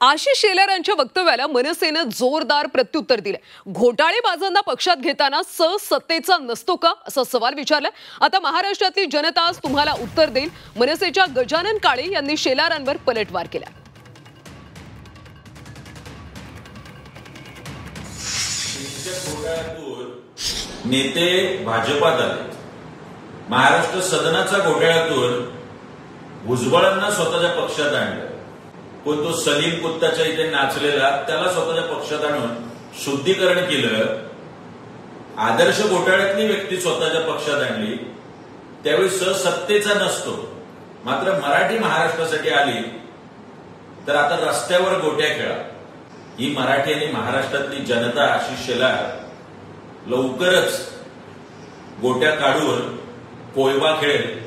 आशिष शेलार यांच्या वक्तव्याला मनसेनं जोरदार प्रत्युत्तर दिलं। घोटाळेबाजांना पक्षात घेताना सत्तेचा नसतो का असा सवाल विचारला। आता महाराष्ट्रातली जनता आज तुम्हाला उत्तर देईल। मनसेच्या गजानन काळे यांनी शेलारांवर पलटवार केला। नेते भाजपात आले, महाराष्ट्र सदनाच्या घोटाळ्यातून भुजबळांना स्वतःच्या पक्षात आणलं। पण तो सलीम कुत्ताच्या इथे नाचलेला त्याला स्वतःच्या पक्षात आणून शुद्धीकरण केलं। आदर्श घोटाळ्यातली व्यक्ती स्वतःच्या पक्षात आणली, त्यावेळी सत्तेचा नसतो। मात्र मराठी महाराष्ट्रासाठी आली तर आता रस्त्यावर गोट्या खेळा। ही मराठी आणि महाराष्ट्रातली जनता आशिष शेलार लवकरच गोट्या काढून कोयवा खेळेल